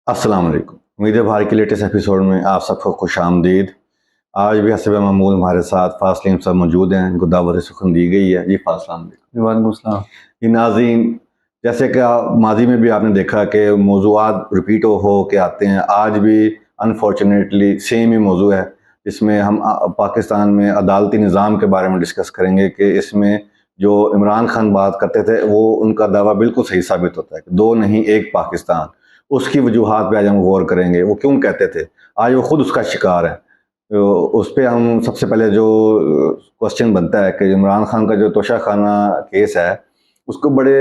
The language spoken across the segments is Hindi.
अस्सलाम वालेकुम। उम्मीद है भाई के लेटेस्ट एपिसोड में आप सबको खुश आमदीद। आज भी हसब मामूल हमारे साथ फासलीम साहब मौजूद हैं, इनको दावत सुखन दी गई है। जी फासलाम वालेकुम। जी नाज़रीन, जैसे कि माजी में भी आपने देखा कि मौज़ूआत रिपीट हो के आते हैं, आज भी अनफॉर्चुनेटली सेम ही मौजू है जिसमें हम पाकिस्तान में अदालती निज़ाम के बारे में डिस्कस करेंगे कि इसमें जो इमरान खान बात करते थे वो उनका दावा बिल्कुल सही साबित होता है कि दो नहीं एक पाकिस्तान। उसकी वजूहात पे आज हम गौर करेंगे, वो क्यों कहते थे, आज वो खुद उसका शिकार है। तो उस पर हम सबसे पहले जो क्वेश्चन बनता है कि इमरान खान का जो तोशा खाना केस है उसको बड़े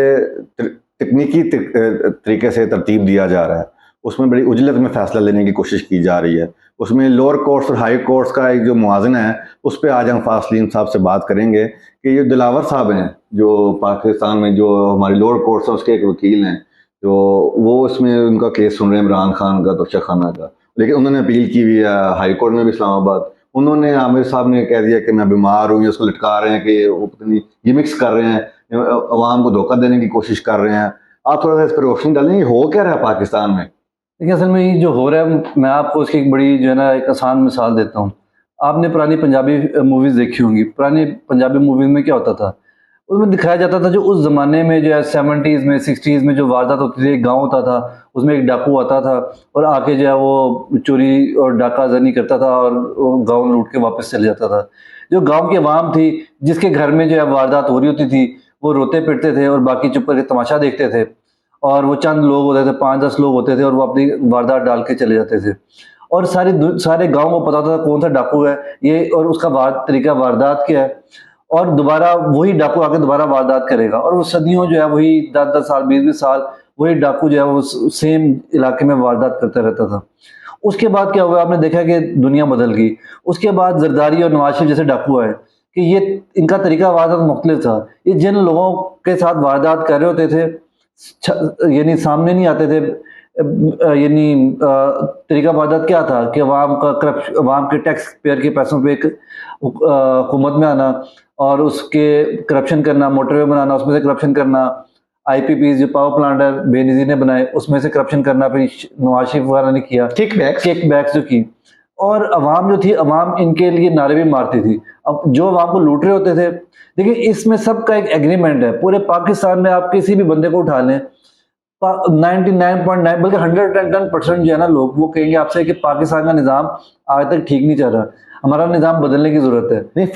तकनीकी तरीके से तरतीब दिया जा रहा है। उसमें बड़ी उजलत में फैसला लेने की कोशिश की जा रही है। उसमें लोअर कोर्ट्स और हाई कोर्ट्स का एक जो मुआजना है उस पर आज हम फासलीम साहब से बात करेंगे कि ये दिलावर साहब हैं जो पाकिस्तान में जो हमारी लोअर कोर्ट्स हैं उसके एक वकील हैं, तो वो इसमें उनका केस सुन रहे हैं इमरान खान का तोशा खाना का। लेकिन उन्होंने अपील की हुई है हाई कोर्ट में भी इस्लामाबाद। उन्होंने आमिर साहब ने कह दिया कि मैं बीमार हूँ, या उसको लटका रहे हैं कि वो पता नहीं ये मिक्स कर रहे हैं, अवाम को धोखा देने की कोशिश कर रहे हैं। आप थोड़ा सा इस पर रोशनी डालें, हो क्या रहा है पाकिस्तान में? देखिए, असल में ये जो हो रहा है, मैं आपको उसकी एक बड़ी जो है ना एक आसान मिसाल देता हूँ। आपने पुरानी पंजाबी मूवीज़ देखी होंगी। पुरानी पंजाबी मूवीज़ में क्या होता था, उसमें दिखाया जाता था जो उस ज़माने में जो है 70s में 60s में जो वारदात होती थी, एक गाँव होता था, उसमें एक डाकू आता था और आके जो है वो चोरी और डाका जनी करता था और गाँव लूट के वापस चले जाता था। जो गाँव की आवाम थी, जिसके घर में जो है वारदात हो रही होती थी, वो रोते पिटते थे और बाकी चुप करके तमाशा देखते थे। और वो चंद लोग होते थे, 5-10 लोग होते थे और वो अपनी वारदात डाल के चले जाते थे। और सारे गाँव को पता था कौन सा डाकू है ये और उसका तरीका वारदात क्या है, और दोबारा वही डाकू आके दोबारा वारदात करेगा। और वो सदियों जो है वही 10-10 साल 20-20 साल वही डाकू जो है वो सेम इलाके में वारदात करता रहता था। उसके बाद क्या हुआ, आपने देखा कि दुनिया बदल गई। उसके बाद जरदारी और नवाज शरीफ जैसे डाकू आए कि ये इनका तरीका वारदात मुख्तलिफ था। ये जिन लोगों के साथ वारदात कर रहे होते थे यानी सामने नहीं आते थे, यानी तरीका वारदात क्या था कि अवाम के टैक्स पेयर के पैसों पे एक हुकूमत में आना और उसके करप्शन करना, मोटरवे बनाना उसमें से करप्शन करना, आईपीपी जो पावर प्लांट है बेनजीर ने बनाए उसमें से करप्शन करना, फिर नवाज शरीफ वगैरह ने किया, किक बैक्स जो की। और अवाम जो थी, अवाम इनके लिए नारे भी मारती थी। अब जो अवाम को लूट रहे होते थे, देखिए इसमें सबका एक एग्रीमेंट है। पूरे पाकिस्तान में आप किसी भी बंदे को उठा लें, 99.9 बल्कि 110% जो है ना लोग वो कहेंगे आपसे कि पाकिस्तान का निज़ाम आज तक ठीक नहीं चल रहा, हमारा निज़ाम बदलने की जरूरत है। नहीं,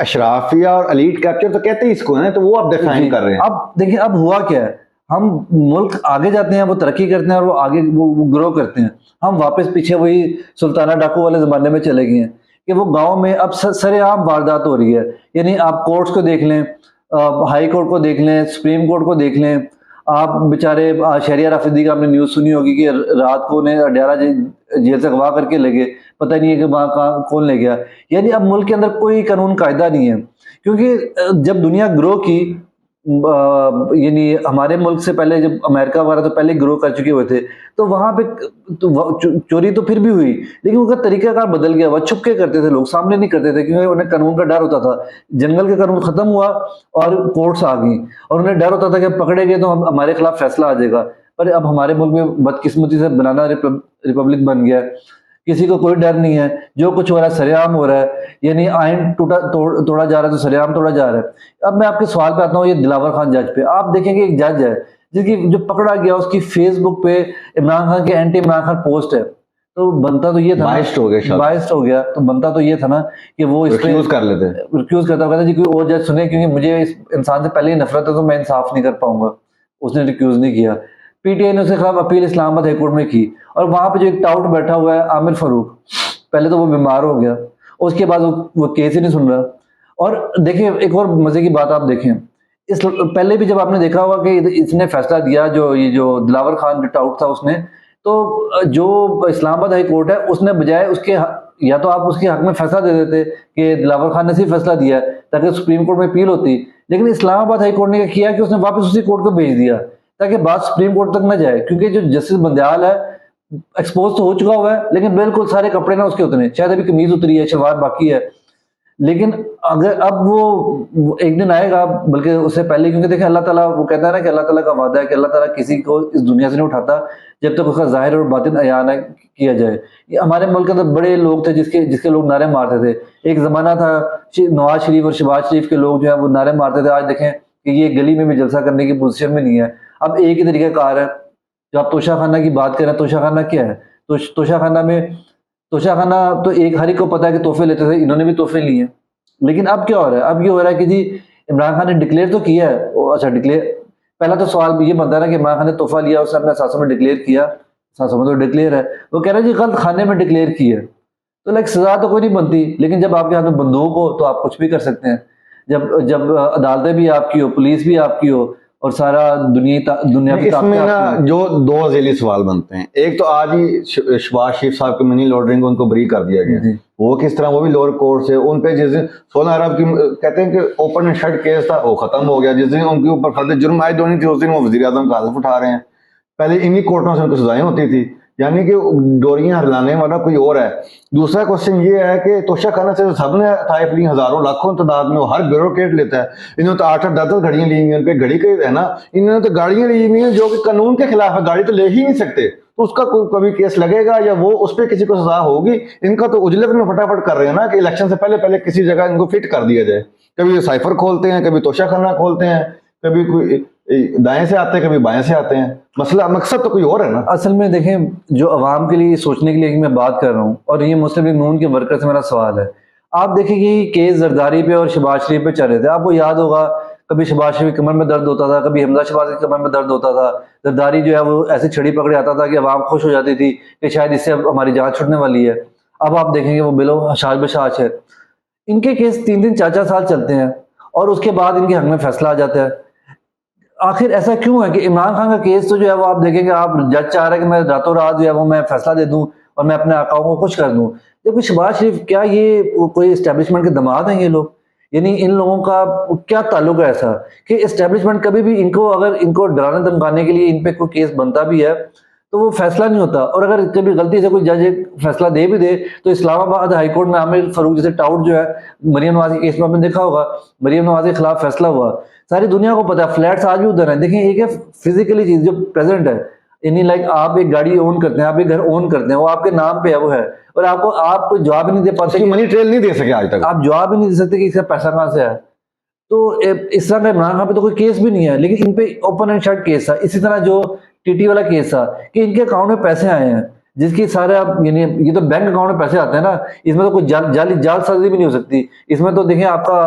अशराफिया और एलीट कैप्चर तो कहते हैं इसको है, तो वो आप डिफाइन कर रहे हैं। अब देखिए अब हुआ क्या है, हम मुल्क आगे जाते हैं, वो तरक्की करते हैं और वो आगे वो ग्रो करते हैं। हम वापस पीछे वही सुल्ताना डाकू वाले ज़माने में चले गए हैं कि वो गांव में अब सरेआम वारदात हो रही है। यानी आप कोर्ट्स को देख लें, हाई कोर्ट को देख लें, सुप्रीम कोर्ट को देख लें। आप बेचारे शहरियार आफरीदी का आपने न्यूज़ सुनी होगी कि रात को उन्हें अड्यारा जेल से अगवा करके ले गए, पता नहीं है कि वहाँ कहाँ कौन ले गया। यानी अब मुल्क के अंदर कोई कानून कायदा नहीं है, क्योंकि जब दुनिया ग्रो की, यानी हमारे मुल्क से पहले जब अमेरिका वगैरह तो पहले ग्रो कर चुके हुए थे, तो वहां पे चोरी तो फिर भी हुई, लेकिन उनका तरीकाकार बदल गया। वह छुप के करते थे, लोग सामने नहीं करते थे क्योंकि उन्हें कानून का डर होता था। जंगल के कानून खत्म हुआ और कोर्ट्स आ गई और उन्हें डर होता था कि पकड़े गए तो हमारे खिलाफ फैसला आ जाएगा। पर अब हमारे मुल्क में बदकिस्मती से बनाना रिपब्लिक बन गया, किसी को कोई डर नहीं है। जो कुछ हो रहा है सरेआम हो रहा है, यानी आइन तोड़ा जा रहा है तो सरेआम तोड़ा जा रहा है। अब मैं आपके सवाल पे आता हूँ, ये दिलावर खान जज पे। आप देखेंगे एक जज है जिसकी जो पकड़ा गया उसकी फेसबुक पे इमरान खान के एंटी इमरान खान पोस्ट है, तो बनता तो ये था, बाइस्ड हो गया तो बनता तो ये था ना कि वो रिक्यूज करता कहता जी कोई और जज सुने, क्योंकि मुझे इस इंसान से पहले ही नफरत है तो मैं इंसाफ नहीं कर पाऊंगा। उसने रिक्यूज नहीं किया। पीटीआई ने उसके खिलाफ अपील इस्लामाबाद हाईकोर्ट में की और वहां पे जो एक टाउट बैठा हुआ है आमिर फारूक, पहले तो वो बीमार हो गया, उसके बाद वो केस ही नहीं सुन रहा। और देखिए एक और मजे की बात आप देखें, इस पहले भी जब आपने देखा होगा कि इसने फैसला दिया, जो दिलावर खान जो टाउट था उसने, तो जो इस्लामाबाद हाई कोर्ट है उसने बजाय उसके या तो आप उसके हक में फैसला दे देते कि दिलावर खान ने सिर्फ फैसला दिया ताकि सुप्रीम कोर्ट में अपील होती, लेकिन इस्लामाबाद हाई कोर्ट ने क्या किया कि उसने वापस उसी कोर्ट को भेज दिया ताकि बात सुप्रीम कोर्ट तक न जाए। क्योंकि जो जस्टिस बंदयाल है एक्सपोज तो हो चुका हुआ है, लेकिन बिल्कुल सारे कपड़े ना उसके उतरे, शायद अभी कमीज उतरी है, शलवार बाकी है। लेकिन अगर अब वो एक दिन आएगा, बल्कि उससे पहले, क्योंकि देखिए अल्लाह ताला वो कहता है ना कि अल्लाह ताला का वादा है कि अल्लाह ताला किसी को इस दुनिया से नहीं उठाता जब तक उसका ज़ाहिर और बातिन अयान ना किया जाए। ये हमारे मुल्क के अंदर बड़े लोग थे जिसके जिसके लोग नारे मारते थे। एक ज़माना था नवाज शरीफ और शहबाज शरीफ के लोग जो है वो नारे मारते थे। आज देखें कि ये गली में भी जलसा करने की पोजीशन में नहीं है। अब एक ही तरीक़ाकार है। जो आप तोशाखाना की बात करें, तोशाखाना क्या है? तोशाखाना तो एक हर एक को पता है कि तोहफे लेते थे, इन्होंने भी तोहफे लिए हैं। लेकिन अब क्या हो रहा है? अब ये हो रहा है कि जी इमरान खान ने डिक्लेयर तो किया है। अच्छा, डिक्लेयर, पहला तो सवाल ये बनता है ना कि इमरान खान ने तोहफा लिया, उसने अपने सासों में डिक्लेयर किया, सासों में तो डिक्लेयर है। वो कह रहे हैं जी गलत खाने में डिक्लेयर किया। तो लाइक सजा तो कोई नहीं बनती, लेकिन जब आपके हाथ में बंदूक हो तो आप कुछ भी कर सकते हैं। जब जब अदालतें भी आपकी हो, पुलिस भी आपकी हो और सारा दुनिया की इसमें ना ताकत जो दो अजीली सवाल बनते हैं। एक तो आज ही शहबाज शरीफ साहब की मनी लॉन्ड्रिंग को उनको बरी कर दिया गया। वो किस तरह, वो भी लोअर कोर्ट से, उन पे जिस दिन 16 अरब की कहते हैं कि ओपन एंड शट केस था वो खत्म हो गया। जिस दिन उनके ऊपर फर्द जुर्म आयद होनी थी उस दिन वो वजीर आजम का हल्फ उठा रहे हैं। पहले इन्हीं कोर्टों से उनको सजाएं होती थी, यानी कि डोरियां हिलाने वाला कोई और है। दूसरा क्वेश्चन ये है कि तोशाखाना से सबने ताइफ ली, हजारों लाखों तादाद में, वो हर ब्यूरोक्रेट लेता है। इन्होंने तो 8-8 10-10 घड़ियां ली हुई हैं, उनपे घड़ी के है ना, इन्होंने तो गाड़ियां ली हुई हैं जो कि कानून के खिलाफ है, गाड़ी तो ले ही नहीं सकते। तो उसका कोई कभी केस लगेगा या वो उस पर किसी को सजा होगी? इनका तो उजलत में फटाफट कर रहे हैं ना कि इलेक्शन से पहले पहले किसी जगह इनको फिट कर दिया जाए। कभी साइफर खोलते हैं, कभी तोशाखाना खोलते हैं, कभी कोई दाएं से आते हैं, कभी बाएं से आते हैं। मसला मकसद तो कोई और है ना। असल में देखें, जो अवाम के लिए सोचने के लिए मैं बात कर रहा हूँ, और ये मुस्लिम लीग नून के वर्कर से मेरा सवाल है। आप देखें कि केस जरदारी पे और शहबाज शरीफ पे चल रहे थे। आपको याद होगा कभी शहबाज शरीफ की कमर में दर्द होता था, कभी हमजा शहबाज की कमर में दर्द होता था। जरदारी जो है वो ऐसी छड़ी पकड़े आता था कि अवाम खुश हो जाती थी कि शायद इससे अब हमारी जान छुटने वाली है। अब आप देखेंगे वो बिलो हशाश बशाश है। इनके केस 3-3 4-4 साल चलते हैं और उसके बाद इनके हक में फैसला आ जाता है। आखिर ऐसा क्यों है कि इमरान खान का केस तो जो है वो आप देखेंगे, आप जज चाह रहे हैं कि मैं रातों रात जो है वो मैं फैसला दे दूं और मैं अपने आकाओं को खुश कर दूं। जबकि शहबाज शरीफ, क्या ये कोई इस्टेब्लिशमेंट के दामाद हैं ये लोग? यानी इन लोगों का क्या ताल्लुक है ऐसा कि इस्टेब्लिशमेंट कभी भी इनको, अगर इनको डराने धमकाने के लिए इन पे कोई केस बनता भी है तो वो फैसला नहीं होता। और अगर कभी गलती से कोई जज एक फैसला दे भी दे तो इस्लामाबाद हाईकोर्ट में आमिर फारूक जैसे टाउट जो है, मरियम नवाज के केस में आपने देखा होगा, मरियम नवाज के खिलाफ फैसला हुआ। सारी दुनिया को पता है, फ्लैट्स आज भी उधर हैं। देखिए एक है फिजिकली चीज जो प्रेजेंट है, यानी लाइक आप एक गाड़ी ओन करते हैं, आप एक घर ओन करते हैं, वो आपके नाम पे है, वो है, और आप कोई जवाब ही नहीं दे पाते, मनी ट्रेल नहीं दे सके आज तक। आप जवाब ही नहीं दे सकते कि इसका पैसा कहाँ से है। तो इस तरह का इमरान खान पे तो कोई केस भी नहीं है, लेकिन इन पे ओपन एंड शट केस था। इसी तरह जो टीटी वाला केस था कि इनके अकाउंट में पैसे आए हैं, जिसकी सारे यानी ये तो बैंक अकाउंट में पैसे आते हैं ना, इसमें तो कोई जालसाजी भी नहीं हो सकती। इसमें तो देखिए आपका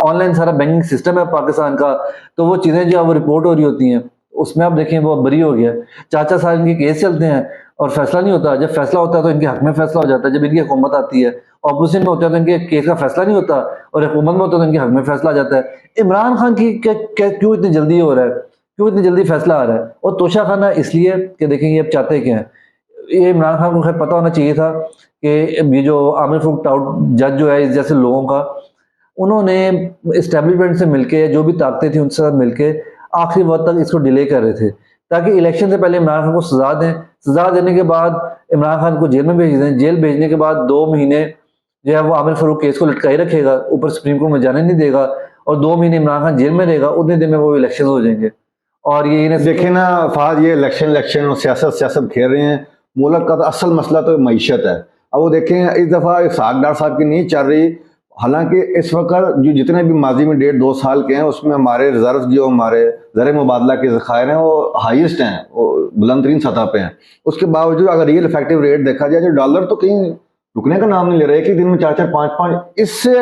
ऑनलाइन सारा बैंकिंग सिस्टम है पाकिस्तान का, तो वो चीजें जो है वो रिपोर्ट हो रही होती हैं, उसमें आप देखें वो बरी हो गया। 4-4 साल इनके केस चलते हैं और फैसला नहीं होता। जब फैसला होता है तो इनके हक में फैसला हो जाता है। जब इनकी हुकूमत आती है, ऑपोजिशन में होता है तो इनके केस का फैसला नहीं होता, और हुकूमत में होता है तो इनके हक में फैसला आ जाता है। इमरान खान की क्यों इतनी जल्दी हो रहा है, क्यों इतनी जल्दी फैसला आ रहा है? और तोशाखाना इसलिए कि देखेंगे ये अब चाहते क्या है। ये इमरान खान को खैर पता होना चाहिए था कि ये जो आमिर फारूक टाउट जज जो है, इस जैसे लोगों का, उन्होंने इस्टेब्लिशमेंट से मिलके, जो भी ताकतें थी उनसे साथ मिलके आखिरी वक्त तक इसको डिले कर रहे थे ताकि इलेक्शन से पहले इमरान खान को सजा दें। सजा देने के बाद इमरान खान को जेल में भेज दें। जेल भेजने के बाद 2 महीने जो है वो आमिर फारूक केस को लटकाई रखेगा, ऊपर सुप्रीम कोर्ट में जाने नहीं देगा, और 2 महीने इमरान खान जेल में रहेगा। उतने दिन में वो इलेक्शन हो जाएंगे। और ये देखे ना फहद, ये इलेक्शन और सियासत खेल रहे हैं। मुल्क का तो असल मसला तो मईशत है। अब वो देखें इस दफ़ा इसाक डार साहब की नहीं चल रही। हालांकि इस वक्त जो जितने भी माजी में 1.5-2 साल के हैं उसमें हमारे रिजर्व जो हमारे ज़र मुबादला के ज़खायर हैं वो हाईएस्ट हैं, वो बुलंद तरीन सतह पे हैं। उसके बावजूद अगर रियल इफेक्टिव रेट देखा जाए, जो डॉलर तो कहीं रुकने का नाम नहीं ले रहा है। एक ही दिन में 4-4 5-5, इससे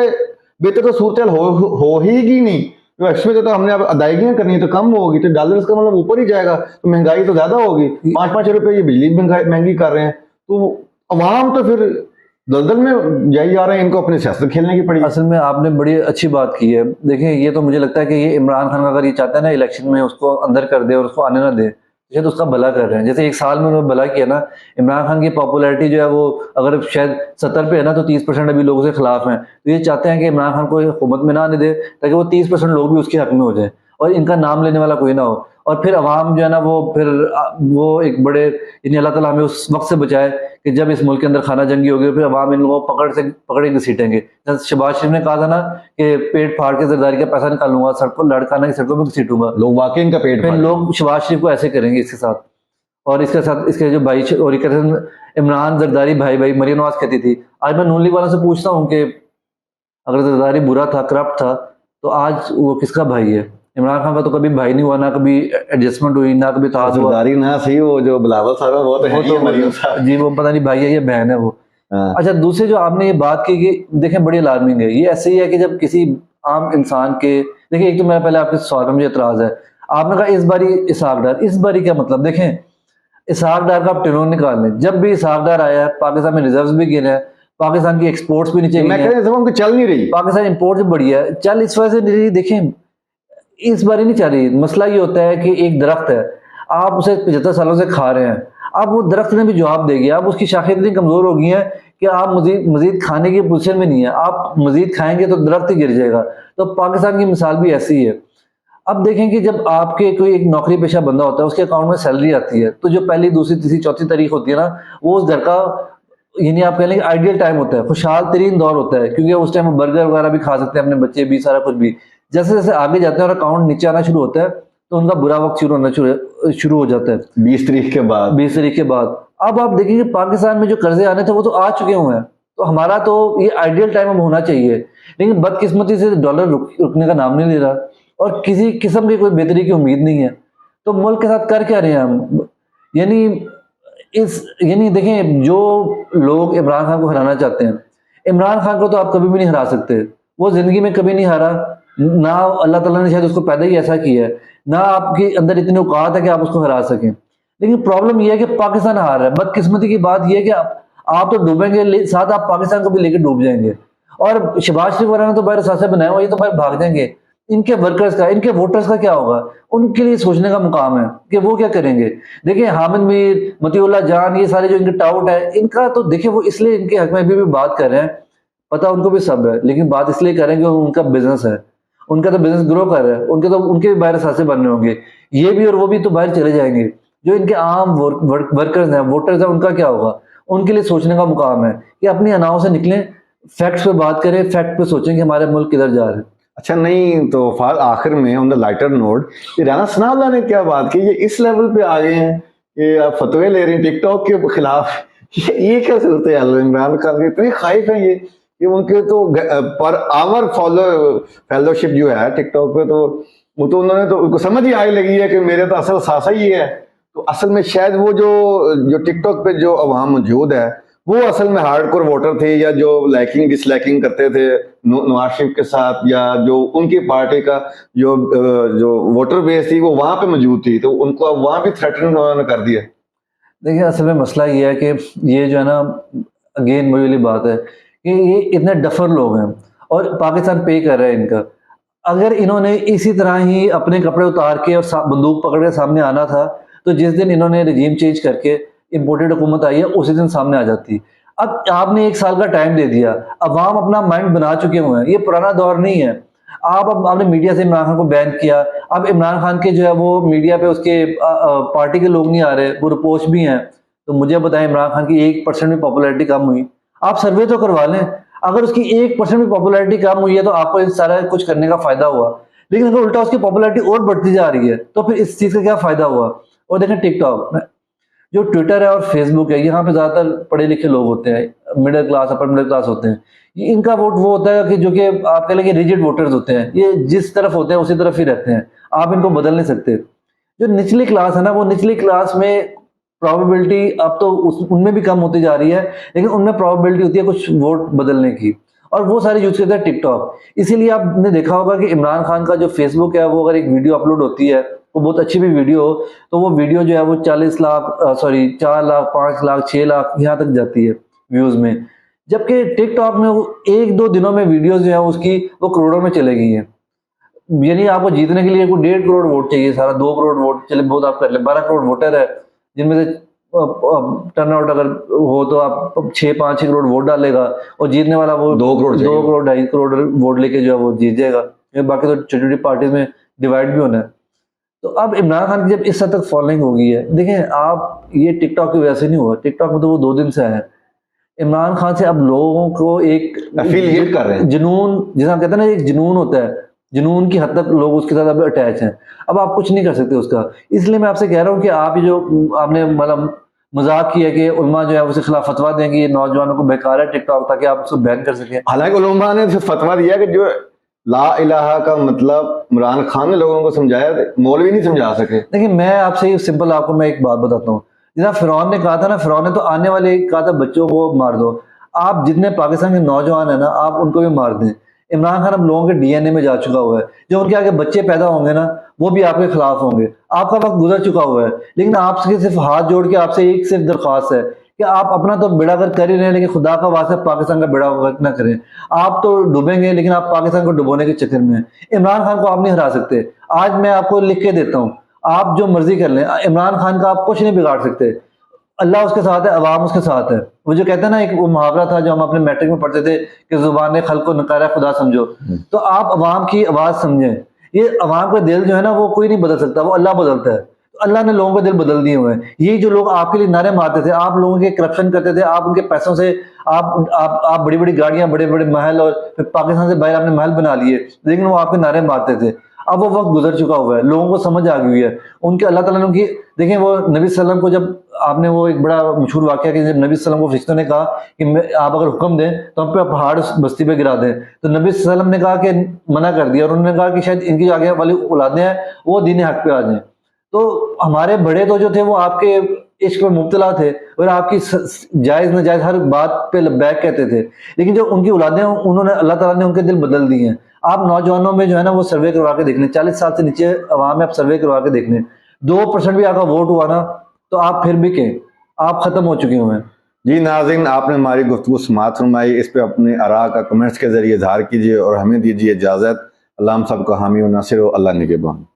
बेहतर तो सूरत हो ही नहीं। तो इसमें तो हमने अब अदायगियां करनी है तो कम होगी, तो डॉलर का मतलब ऊपर ही जाएगा, तो महंगाई तो ज्यादा होगी। 5-5 रुपए ये बिजली महंगी कर रहे हैं, तो अवाम तो फिर दलदल में जाई जा रहे हैं। इनको अपनी सियासत खेलने की पड़ी। असल में आपने बड़ी अच्छी बात की है। देखिए ये तो मुझे लगता है कि ये इमरान खान अगर ये चाहता है ना इलेक्शन में उसको अंदर कर दे और उसको आने ना दे, शायद तो उसका भला कर रहे हैं। जैसे 1 साल में उन्होंने भला किया ना, इमरान खान की पॉपुलैरिटी जो है वो अगर शायद 70 पे है ना, तो 30% अभी लोगों के खिलाफ हैं। तो ये चाहते हैं कि इमरान खान को हुकूमत में ना आने दे ताकि वो 30% लोग भी उसके हक में हो जाए। और इनका नाम लेने वाला कोई ना हो, और फिर अवाम जो है ना वो एक बड़े, यानी अल्लाह ताला हमें उस वक्त से बचाए कि जब इस मुल्क के अंदर खाना जंगी होगी, फिर अवाम इन लोगों को पकड़ के घसीटेंगे। जैसे शहबाज शरीफ ने कहा था ना कि पेट फाड़ के जरदारी का पैसा निकालूंगा, सड़कों लड़काना की सड़कों में घसीटूंगा, लोग वाकई इनका पेट फिर फाड़ लोग शहबाज शरीफ को ऐसे करेंगे इसके साथ। और इसके साथ इसके जो भाई और ये कहते हैं इमरान जरदारी भाई भाई, मरियम नवाज कहती थी। आज मैं नून लीग वालों से पूछता हूँ कि अगर जरदारी बुरा था, करप्ट था, तो आज वो किसका भाई है? इमरान खान का तो कभी भाई नहीं हुआ, ना कभी एडजस्टमेंट हुई, ना कभी था जरदारी ना सही, वो जो बिलावल साहब है वो तो है ही है, मरियम साहब जी, वो पता नहीं भाई है या बहन है वो। हाँ। अच्छा, दूसरे जो आपने ये बात की कि देखें बड़ी अलार्मिंग है, ये ऐसे ही है कि जब किसी आम इंसान के, देखिए एक तो मेरा पहले आपके सवाल में मुझे एतराज है, आपने कहा इस बारी इसहाक डार, इस बारी क्या मतलब? देखें इसहाक डार का आप टेलोन निकाल लें, जब भी इसहाक डार आया है पाकिस्तान में रिजर्व्स भी गिरे हैं, पाकिस्तान की एक्सपोर्ट्स भी नीचे मैं गई हैं, तो चल नहीं रही, पाकिस्तान इंपोर्ट भी बढ़िया है, चल इस वजह से नहीं रही। देखें इस बारी नहीं चल रही। मसला ये होता है कि एक दरख्त है, आप उसे 75 सालों से खा रहे हैं, अब वो दरख्त ने भी जवाब देगी, अब उसकी शाखें इतनी कमजोर हो गई हैं कि आप मजीद खाने की पोजीशन में नहीं है, आप मजीद खाएंगे तो दरख्त ही गिर जाएगा। तो पाकिस्तान की मिसाल भी ऐसी है। अब देखें कि जब आपके कोई एक नौकरी पेशा बंदा होता है, उसके अकाउंट में सैलरी आती है, तो जो पहली दूसरी तीसरी चौथी तारीख होती है ना, वो उस घर का, यानी आप कह लें आइडियल टाइम होता है, खुशहाल तरीन दौर होता है, क्योंकि उस टाइम बर्गर वगैरह भी खा सकते हैं, अपने बच्चे भी, सारा कुछ भी। जैसे जैसे आगे जाते हैं और अकाउंट नीचे आना शुरू होता है, तो उनका बुरा वक्त शुरू हो जाता है 20 तारीख के बाद। 20 तारीख के बाद। अब आप देखेंगे पाकिस्तान में जो कर्जे आने थे वो तो आ चुके हुए हैं, तो हमारा तो ये आइडियल टाइम अब होना चाहिए, लेकिन बदकिस्मती से डॉलर रुकने का नाम नहीं ले रहा, और किसी किस्म की कोई बेहतरी की उम्मीद नहीं है। तो मुल्क के साथ कर क्या रहे हैं हम? यानी देखें, जो लोग इमरान खान को हराना चाहते हैं, इमरान खान को तो आप कभी भी नहीं हरा सकते, वो जिंदगी में कभी नहीं हारा, ना अल्लाह ताला ने शायद उसको पैदा ही ऐसा किया है, ना आपके अंदर इतनी औकात है कि आप उसको हरा सकें। लेकिन प्रॉब्लम यह है कि पाकिस्तान हार रहा है। बदकिस्मती की बात यह है कि आप तो डूबेंगे, साथ आप पाकिस्तान को भी लेकर डूब जाएंगे। और शहबाज शरीफ वगैरह ने तो बाहर सासे बनाए हुए, ये तो बाहर भाग जाएंगे। इनके वर्कर्स का, इनके वोटर्स का क्या होगा? उनके लिए सोचने का मुकाम है कि वो क्या करेंगे। देखिए हामिद मीर, मतीउल्लाह जान, ये सारे जो इनके टाउट है, इनका तो देखिए वो इसलिए इनके हक में अभी भी बात कर रहे हैं, पता उनको भी सब है, लेकिन बात इसलिए कर रहे हैं कि उनका बिजनेस है, उनका तो बिजनेस ग्रो कर रहा है, उनके भी बाहर सासे बनने होंगे, ये भी और वो भी तो बाहर चले जाएंगे। जो इनके आम वर्कर्स हैं, वोटर्स हैं, उनका क्या होगा? उनके लिए सोचने का मुकाम है कि अपनी अनाओं से निकलें, फैक्ट्स पे बात करें, फैक्ट पे सोचें कि हमारे मुल्क किधर जा रहे हैं। अच्छा, नहीं तो आखिर में ऑन द लाइटर नोट, ये राना सनाउल्लाह ने क्या बात की, ये इस लेवल पे आ गए हैं कि आप फतवे ले रहे हैं टिकटॉक के खिलाफ। ये क्या सूरत है? इमरान खान के इतने खाइफ हैं ये उनके तो पर आवर फेलोशिप जो है टिकटॉक पे, तो वो तो उन्होंने तो उनको समझ ही आने लगी है कि मेरे तो असल सासा ही है। तो असल में शायद वो जो टिकटॉक पे जो अवाम मौजूद है, वो असल में हार्डकोर वोटर थे, या जो लाइकिंग डिसलाइकिंग करते थे नवाज शरीफ के साथ, या जो उनकी पार्टी का जो वोटर बेस थी वो वहां पे मौजूद थी, तो उनको अब वहां भी थ्रेटन उन्होंने कर दिया। देखिए असल में मसला ये है कि ये जो है ना, अगेन वही वाली बात है कि ये इतने डफर लोग हैं और पाकिस्तान पे कर रहा है इनका। अगर इन्होंने इसी तरह ही अपने कपड़े उतार के और बंदूक पकड़ के सामने आना था, तो जिस दिन इन्होंने रजीम चेंज करके इम्पोर्टेड हुकूमत आई है, उसी दिन सामने आ जाती। अब आपने 1 साल का टाइम दे दिया, अवाम अपना माइंड बना चुके हुए हैं, ये पुराना दौर नहीं है। आपने मीडिया से इमरान खान को बैन किया, अब इमरान खान के जो है वो मीडिया पे उसके पार्टी के लोग नहीं आ रहे, वो रिपोर्ट भी हैं। तो मुझे बताएं, इमरान खान की 1% भी पॉपुलैरिटी कम हुई? आप सर्वे तो करवा लें, अगर उसकी 1% भी पॉपुलैरिटी कम हुई है तो आपको इन सारा कुछ करने का फायदा हुआ। लेकिन अगर उल्टा उसकी पॉपुलैरिटी और बढ़ती जा रही है, तो फिर इस चीज का क्या फायदा हुआ? और देखें टिकटॉक, जो ट्विटर है और फेसबुक है, यहाँ पे ज्यादातर पढ़े लिखे लोग होते हैं, middle class, upper middle class होते हैं। इनका वोट वो होता है कि जो कि आप कह लेंगे रिजिड वोटर्स होते हैं, ये जिस तरफ होते हैं उसी तरफ ही रहते हैं, आप इनको बदल नहीं सकते। जो निचली क्लास है ना, वो निचली क्लास में प्रोबेबिलिटी अब तो उनमें भी कम होती जा रही है, लेकिन उनमें प्रोबेबिलिटी होती है कुछ वोट बदलने की, और वो सारे यूज करते हैं टिकटॉक। इसीलिए आपने देखा होगा कि इमरान खान का जो फेसबुक है, वो अगर एक वीडियो अपलोड होती है, वो बहुत अच्छी भी वीडियो हो, तो वो वीडियो जो है वो 40 लाख 4 लाख 5 लाख 6 लाख यहाँ तक जाती है व्यूज में। जबकि टिकटॉक में वो 1-2 दिनों में वीडियो जो है उसकी वो करोड़ों में चले गई है। यानी आपको जीतने के लिए 1.5 करोड़ वोट चाहिए, सारा 2 करोड़ वोट चले बहुत आप कर ले, 12 करोड़ वोटर है, जिनमें से टर्नआउट अगर हो तो आप 6-5 करोड़ वोट डालेगा, और जीतने वाला वो 2 करोड़ 2.5 करोड़ वोट लेके जो है वो जीत जाएगा। बाकी तो छोटी छोटी पार्टीज में डिवाइड भी होना है। तो अब इमरान खान की जब इस हद तक फॉलोइंग हो गई है, देखें आप, ये टिकटॉक की वजह से नहीं हुआ, टिकटॉक में तो वो 2 दिन से है। इमरान खान से अब लोगों को एक एफिलिएट कर रहे हैं। जुनून, जिसे हम कहते हैं ना, एक जुनून होता है, जुनून की हद तक लोग उसके साथ अब अटैच हैं। अब आप कुछ नहीं कर सकते उसका। इसलिए मैं आपसे कह रहा हूँ कि आप ये जो आपने मतलब मजाक किया कि उलमा जो है उसके खिलाफ फतवा देंगे, ये नौजवानों को बेकार है टिकटॉक, ताकि आप उसको बैन कर सकें। हालांकि उलमा ने तो फतवा दिया कि जो ला इलाहा का मतलब इमरान खान ने लोगों को समझाया, मौलवी नहीं समझा सके। देखिए मैं आपसे सिंपल आपको मैं एक बात बताता हूँ। जैसा फिरौन ने कहा था ना, फिरौन ने तो आने वाले कहा था बच्चों को मार दो। आप जितने पाकिस्तान के नौजवान है ना, आप उनको भी मार दें। इमरान खान अब लोगों के डीएनए में जा चुका हुआ है। जो उनके आगे बच्चे पैदा होंगे ना, वो भी आपके खिलाफ होंगे। आपका वक्त गुजर चुका हुआ है। लेकिन आपसे सिर्फ हाथ जोड़ के आपसे एक सिर्फ दरख्वास्त है कि आप अपना तो बेड़ा गर्क कर ही रहे हैं, लेकिन खुदा का वास्ता पाकिस्तान का बेड़ा गर्क ना करें। आप तो डूबेंगे, लेकिन आप पाकिस्तान को डुबोने के चक्कर में हैं। इमरान खान को आप नहीं हरा सकते। आज मैं आपको लिख के देता हूँ, आप जो मर्जी कर लें, इमरान खान का आप कुछ नहीं बिगाड़ सकते। अल्लाह उसके साथ है, अवाम उसके साथ है। वो जो कहते हैं ना, एक वो मुहावरा था जो हम अपने मैट्रिक में पढ़ते थे कि जुबान खल को नकारा खुदा समझो। तो आप अवाम की आवाज समझें। ये अवाम का दिल जो है ना, वो कोई नहीं बदल सकता, वो अल्लाह बदलता है। तो अल्लाह ने लोगों के दिल बदल दिए हुए हैं। ये जो लोग आपके लिए नारे मारते थे, आप लोगों के करप्शन करते थे, आप उनके पैसों से आप बड़ी बड़ी गाड़ियां, बड़े बड़े महल, और फिर पाकिस्तान से बाहर आपने महल बना लिए, लेकिन वो आपके नारे मारते थे। अब वो वक्त गुजर चुका हुआ है, लोगों को समझ आ गई है। उनके अल्लाह ताला ने उनकी, देखें वो नबी सल्लम को, जब आपने वो एक बड़ा मशहूर वाकया कि जब नबी सल्लम को फरिश्तों ने कहा कि आप अगर हुक्म दें तो हम पे पहाड़ बस्ती पे गिरा दें, तो नबी सल्लम ने कहा कि मना कर दिया, और उन्होंने कहा कि शायद इनकी आगे वाली औलादें हैं वो दीन हक पे आ जाएं। तो हमारे बड़े तो जो थे वो आपके इश्क में मुब्तला थे, और आपकी जायज नाजायज हर बात पे लब्बैक कहते थे। लेकिन जो उनकी औलादें, उन्होंने अल्लाह ताला ने उनके दिल बदल दिए हैं। आप नौजवानों में जो है ना, वो सर्वे करवा के देख लें, 40 साल से नीचे अवाम में आप सर्वे करवा के देख लें, 2% भी आपका वोट हुआ ना, तो आप फिर भी कहें आप खत्म हो चुके हुए हैं। जी नाज़रीन, आपने हमारी गुफ्तगू समाअत फरमाई। इस पे अपने आरा का कमेंट्स के जरिए इजहार कीजिए और हमें दीजिए इजाज़त। अल्लाह हम सबको हामी और नासिर हो। अल्लाह निगहबान।